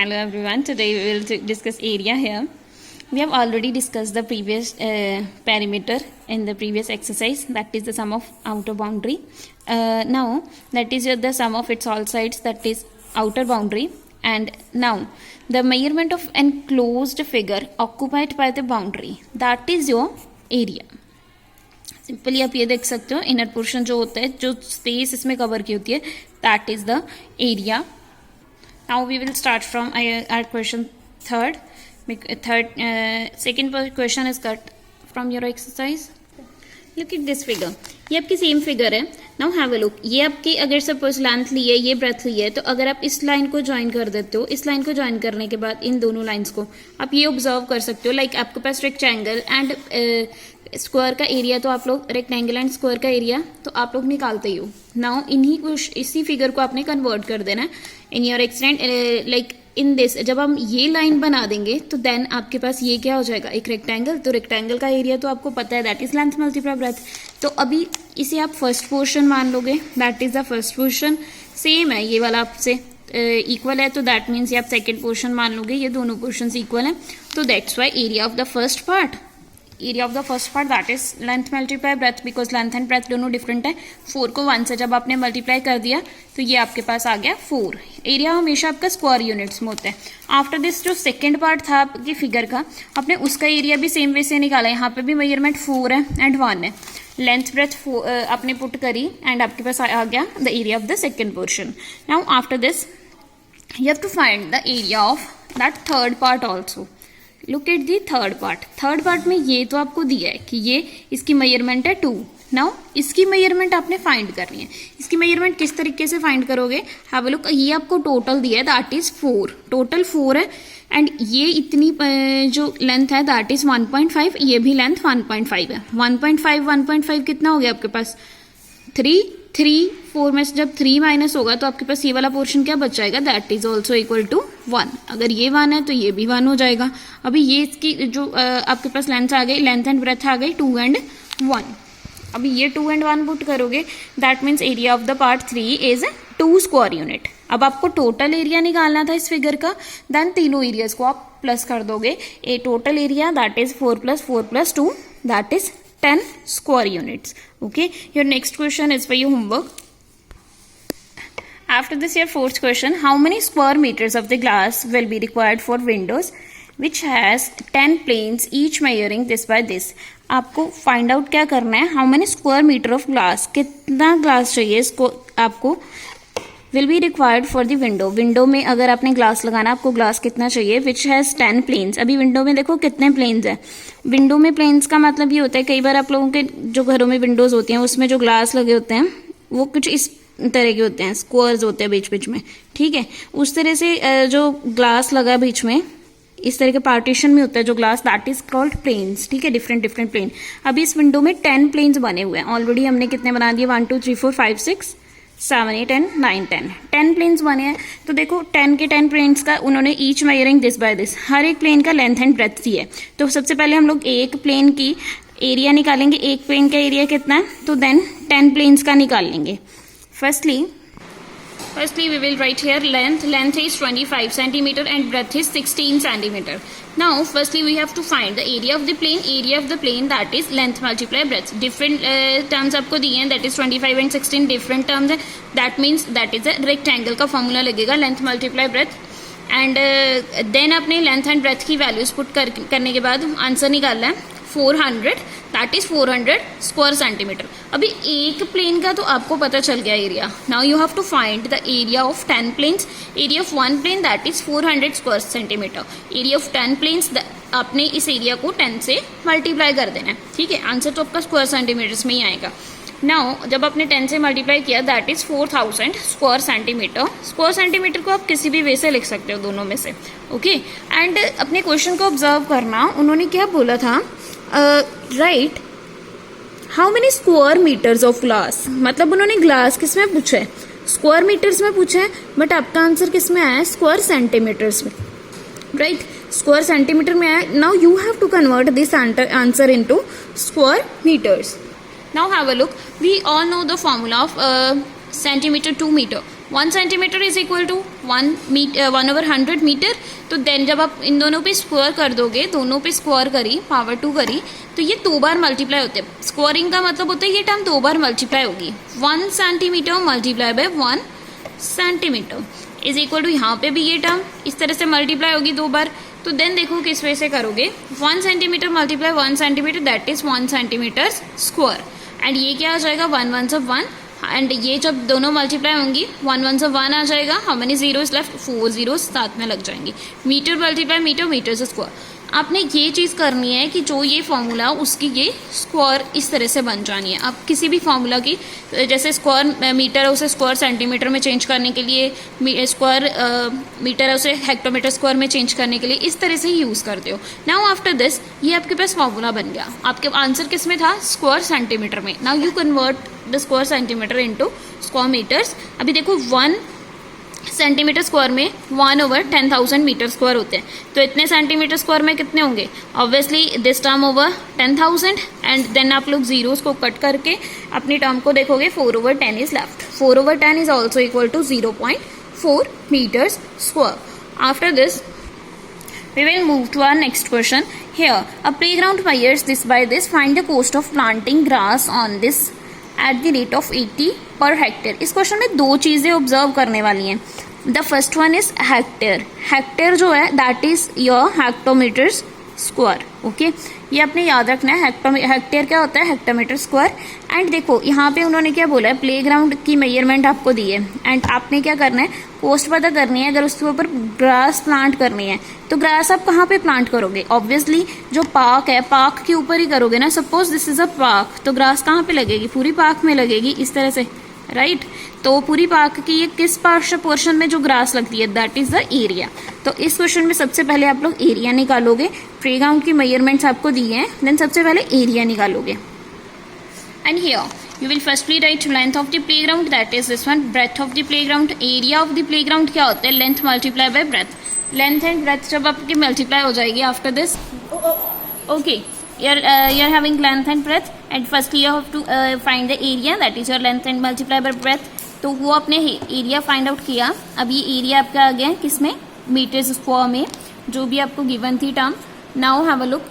Hello everyone. Today we will discuss area here. We have already discussed the previous perimeter in the previous exercise. That is the sum of outer boundary. Now that is the sum of its all sides. That is outer boundary. And now the measurement of enclosed figure occupied by the boundary. That is your area. Simply आप ये देख सकते हो inner portion जो होता है, जो space इसमें कवर की होती है, that is the area. Now we will start from our question second question is cut from your exercise. Look at this figure. ये आपकी सेम फिगर है. Now have a look. ये आपकी अगर सपोज लेंथ ली है, ये ब्रेथ ली है, तो अगर आप इस लाइन को ज्वाइन कर देते हो, इस लाइन को ज्वाइन करने के बाद इन दोनों लाइंस को आप ये ऑब्जर्व कर सकते हो. लाइक आपके पास रेक्टेंगल एंड स्क्वायर का एरिया, तो आप लोग रेक्टेंगल एंड स्क्वायर का एरिया तो आप लोग निकालते ही हो. नाउ इसी फिगर को आपने कन्वर्ट कर देना in your extent. Like in this, जब हम ये लाइन बना देंगे तो देन आपके पास ये क्या हो जाएगा, एक रेक्टेंगल. तो रेक्टेंगल का एरिया तो आपको पता है, that is length multiply breath. तो अभी इसे आप फर्स्ट पोर्शन मान लोगे, that is the first portion. Same है, ये वाला आपसे इक्वल है, तो दैट मीन्स ये आप सेकेंड पोर्शन मान लोगे. ये दोनों पोर्शन इक्वल है, तो that's why area of the first part, area of the first part that is length multiply breadth, because length and breadth दोनों डिफरेंट है. 4 को 1 से जब आपने मल्टीप्लाई कर दिया तो ये आपके पास आ गया 4. एरिया हमेशा आपका स्क्वायर यूनिट्स में होता है. आफ्टर दिस जो सेकेंड पार्ट था आपकी फिगर का, आपने उसका एरिया भी सेम वे से निकाला. यहाँ पे भी मेजरमेंट 4 है एंड 1 है. लेंथ ब्रेथ आपने पुट करी एंड आपके पास आ गया the area of the second portion. Now after this you have to find the area of that third part also. Look at the third part. Third part में ये तो आपको दिया है कि ये इसकी मेजरमेंट है 2. नाउ इसकी मेजरमेंट आपने फाइंड करनी है. इसकी मेजरमेंट किस तरीके से फाइंड करोगे, हैव अ लुक. ये आपको टोटल दिया है, दैट इज 4. टोटल 4 है एंड ये इतनी जो लेंथ है दैट इज 1.5. ये भी लेंथ 1.5 है. 1.5 कितना हो गया आपके पास, 3. 4 में से जब 3 माइनस होगा तो आपके पास ये वाला पोर्शन क्या बच जाएगा, that is also equal to 1. अगर ये 1 है तो ये भी 1 हो जाएगा. अभी ये इसकी जो आपके पास लेंथ आ गई, लेंथ एंड ब्रेथ आ गई 2 एंड 1. अभी ये 2 एंड 1 पुट करोगे, that means area of the part 3 is 2 square unit. अब आपको टोटल एरिया निकालना था इस फिगर का, देन तीनों एरियाज को आप प्लस कर दोगे. A total area that is 4 + 4 + 2 that is 10 square units. Okay, your next question is for your homework. After this, your fourth question, how many square meters of the glass will be required for windows which has 10 planes each measuring this by this? आपको find out क्या करना है, how many square metre of glass, कितना glass चाहिए इसको आपको, will be required for the window. Window में अगर आपने ग्लास लगाना, आपको ग्लास कितना चाहिए, विच हैज 10 प्लेन्स. अभी विंडो में देखो कितने प्लेन्स है. विंडो में प्लेन्स का मतलब ये होता है, कई बार आप लोगों के जो घरों में विंडोज होती हैं उसमें जो ग्लास लगे होते हैं वो कुछ इस तरह के होते हैं, स्क्वायर्स होते हैं बीच बीच में. ठीक है, उस तरह से जो ग्लास लगा बीच में इस तरह के पार्टीशन में होता है जो glass, that is called planes. ठीक है, डिफरेंट प्लेन. अभी इस विंडो में 10 प्लेन्स बने हुए हैं. ऑलरेडी हमने कितने बना दिए, 1 2 3 4 5 6 7 8 एंड 9 10 प्लेन्स बने हैं. तो देखो 10 के 10 प्लेन्स का उन्होंने each measuring this by this, हर एक प्लेन का लेंथ एंड ब्रेथ दी है. तो सबसे पहले हम लोग एक प्लेन की एरिया निकालेंगे. एक प्लेन का एरिया कितना है, तो देन 10 प्लेन्स का निकाल लेंगे. Firstly, we will write here length. Length is 25 centimeter and breadth is 16 centimeter. Now, firstly, we have to find the area of the plane. Area of the plane that is length multiply breadth. Different terms आपको दिए हैं, that is 25 and 16 different terms है. That means that is a rectangle का formula लगेगा, length multiply breadth. And then अपने length and breadth की values put करने के बाद आंसर निकालना है 400, दैट इज 400 स्क्वायर सेंटीमीटर. अभी एक प्लेन का तो आपको पता चल गया area. Now you have to find the area of 10 planes. Area of 1 plane that is 400 square centimetre. Area of 10 planes, आपने इस एरिया को 10 से मल्टीप्लाई कर देना है. ठीक है, आंसर तो आपका स्क्वायर सेंटीमीटर्स में ही आएगा. नाउ जब आपने 10 से मल्टीप्लाई किया, that is 4000 square centimetre. Square centimetre को आप किसी भी वे से लिख सकते हो, दोनों में से. ओके, एंड अपने क्वेश्चन को ऑब्जर्व करना, उन्होंने क्या बोला था, right how many square metres of glass. मतलब उन्होंने ग्लास किस में पूछा है, स्क्वायर मीटर्स में पूछा है, बट आपका आंसर किस में आया है, स्क्वायर सेंटीमीटर्स में. राइट, स्क्वायर सेंटीमीटर में आया. Now you have to convert this answer into square metres. Now have a look. We all know the formula of centimeter to meter. 1 centimeter is equal to 1/100 metre. तो then जब आप इन दोनों पे square कर दोगे, दोनों पे स्क्वायर करी, पावर 2 करी, तो ये 2 बार मल्टीप्लाई होते हैं। स्क्वायरिंग का मतलब होता है ये टर्म 2 बार मल्टीप्लाई होगी। 1 centimetre multiply by 1 centimetre is equal to, यहाँ पे भी ये टर्म इस तरह से मल्टीप्लाई होगी 2 बार। तो देन देखो किस वे से करोगे, 1 centimetre multiply 1 centimetre, that is 1 centimetre square. And ये क्या आ जाएगा, 1 1 of 1, एंड ये जब दोनों मल्टीप्लाई होंगी 1 1 of 1 आ जाएगा। How many zeros left, 4 zeros साथ में लग जाएंगी। मीटर मल्टीप्लाई मीटर, मीटर से स्क्वायर। आपने ये चीज़ करनी है कि जो ये फॉर्मूला उसकी ये स्क्वायर इस तरह से बन जानी है। आप किसी भी फॉर्मूला की, जैसे स्क्वायर मीटर है उसे स्क्वायर सेंटीमीटर में चेंज करने के लिए, स्क्वायर मीटर है उसे हेक्टोमीटर स्क्वायर में चेंज करने के लिए इस तरह से ही यूज़ करते हो। नाउ आफ्टर दिस ये आपके पास फॉर्मूला बन गया। आपके आंसर किस में था, स्क्वायर सेंटीमीटर में। Now you convert the square centimetre into square metres. अभी देखो 1 सेंटीमीटर स्क्वायर में 1/10,000 मीटर स्क्वायर होते हैं, तो इतने सेंटीमीटर स्क्वायर में कितने होंगे, obviously this term over 10,000। And then आप लोग जीरोस को कट करके अपनी टर्म को देखोगे, 4/10 is left. 4/10 is also equal to 0.4 metres square. After this we will move to our next question. Here a playground measures this by this. Find the cost of planting grass on this at the rate of 80 per hectare. इस question में 2 चीजें observe करने वाली हैं। The first one is hectare. Hectare जो है that is your hectometers square. Okay, ये आपने याद रखना है। हेक्टेयर क्या होता है, हेक्टोमीटर स्क्वायर। एंड देखो यहाँ पे उन्होंने क्या बोला है, प्लेग्राउंड की मेजरमेंट आपको दी है एंड आपने क्या करना है, कोस्ट पता करनी है। अगर उसके ऊपर ग्रास प्लांट करनी है तो ग्रास आप कहाँ पे प्लांट करोगे, ऑब्वियसली जो पार्क है पार्क के ऊपर ही करोगे ना। Suppose this is a park, तो ग्रास कहाँ पे लगेगी, पूरी पार्क में लगेगी इस तरह से, राइट। तो पूरी पार्क की ये किस पोर्शन में जो ग्रास लगती है, दैट इज द एरिया। तो इस क्वेश्चन में सबसे पहले आप लोग एरिया निकालोगे। प्लेग्राउंड की मेजरमेंट्स आपको दी हैं, देन सबसे पहले एरिया निकालोगे। And here you will firstly write length of the playground, that is this one. Breadth of the playground, area of the playground क्या होता है, length multiply by breadth. Length and breadth जब आपकी multiply हो जाएगी after this, okay, you're having length and breadth, and firstly you have to find the area, that is your length and multiply by breadth। तो वो आपने area find out किया। अब ये एरिया आपका आ गया किसमें, मीटर्स स्क्वायर में, जो भी आपको गिवन थी term. Now have a look,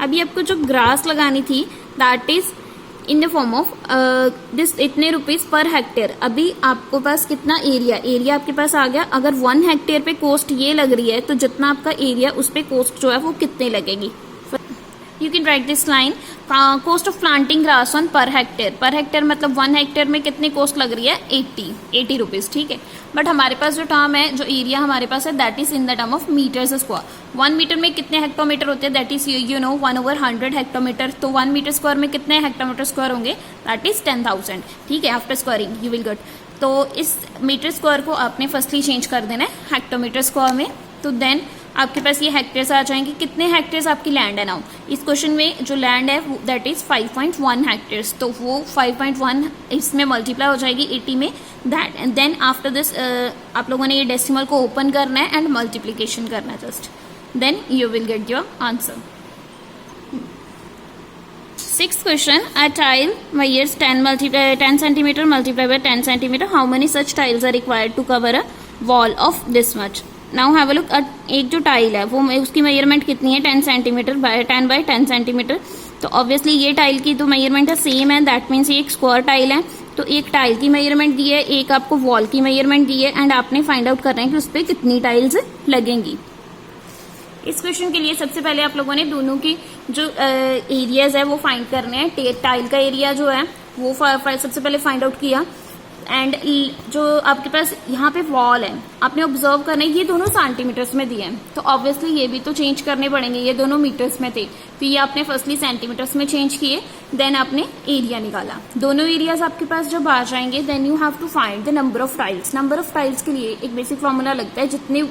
अभी आपको जो ग्रास लगानी थी that is in the form of this इतने रुपीज पर हेक्टेयर। अभी आपको पास कितना एरिया आपके पास आ गया। अगर 1 हेक्टेयर पे कॉस्ट ये लग रही है तो जितना आपका एरिया उस पे कॉस्ट जो है वो कितने लगेगी। You can write this line, cost of planting grass on per hectare. Per hectare मतलब 1 हेक्टेयर में कितनी कॉस्ट लग रही है, 80 रुपीज, ठीक है। बट हमारे पास जो टर्म है, जो एरिया हमारे पास है, that is in the term of metres square. 1 metre में कितने हेक्टोमीटर होते हैं, that is you know 1/100 hectometre. तो 1 मीटर स्क्वायर में कितने हेक्टोमीटर स्क्वायर होंगे, दैट इज 10,000, ठीक है। After squaring you will get, तो इस मीटर स्क्वायर को आपने फर्स्टली चेंज कर देना है हेक्टोमीटर स्क्वायर में। तो देन आपके पास ये हेक्टेयर्स आ जाएंगे। कितने हेक्टेयर्स आपकी लैंड है नाउ, इस क्वेश्चन में जो लैंड है दैट इज 5.1 हेक्टेयर्स। तो वो 5.1 इसमें मल्टीप्लाई हो जाएगी 80 में, that and then after this आप लोगों ने ये डेसिमल को ओपन करना है एंड मल्टीप्लीकेशन करना है just, then you will get your answer. 6th question, a tile measures 10 centimeter multiplied by 10 centimeter. How many such tiles are required to cover a wall of this much? Now have a look, एक जो tile है वो उसकी measurement कितनी है, 10 centimetre bye 10 centimetre. तो obviously ये tile की तो मेजरमेंट है सेम है, दैट मीन्स ये एक स्क्वायर टाइल है। तो एक टाइल की मेजरमेंट दी है, एक आपको वॉल की मेजरमेंट दी है, एंड आपने फाइंड आउट करना है कि उस पर कितनी टाइल्स लगेंगी। इस क्वेश्चन के लिए सबसे पहले आप लोगों ने दोनों की जो एरियाज है वो फाइंड करने हैं। टाइल का एरिया जो है वो सबसे पहले फाइंड आउट किया, एंड जो आपके पास यहाँ पे वॉल है आपने ऑब्जर्व करना है, ये दोनों सेंटीमीटर्स में दिए हैं। तो ऑब्वियसली ये भी तो चेंज करने पड़ेंगे, ये दोनों मीटर्स में थे, तो ये आपने फर्स्टली सेंटीमीटर्स में चेंज किए, देन आपने एरिया निकाला। दोनों एरियाज आपके पास जब आ जाएंगे then you have to find the number of tiles. Number of tiles के लिए एक बेसिक फॉर्मूला लगता है, जितने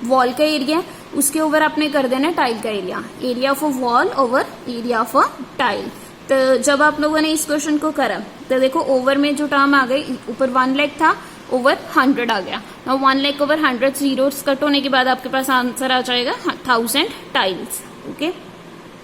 वॉल का एरिया है उसके ओवर आपने कर देना टाइल का area of a wall over area of a tile. तो जब आप लोगों ने इस क्वेश्चन को करा तो देखो ओवर में जो टर्म आ गई, ऊपर 1 लाख था, ओवर 100 आ गया। Now 1 lakh over 100 zeros cut होने के बाद आपके पास आंसर आ जाएगा 1000 टाइल्स। ओके।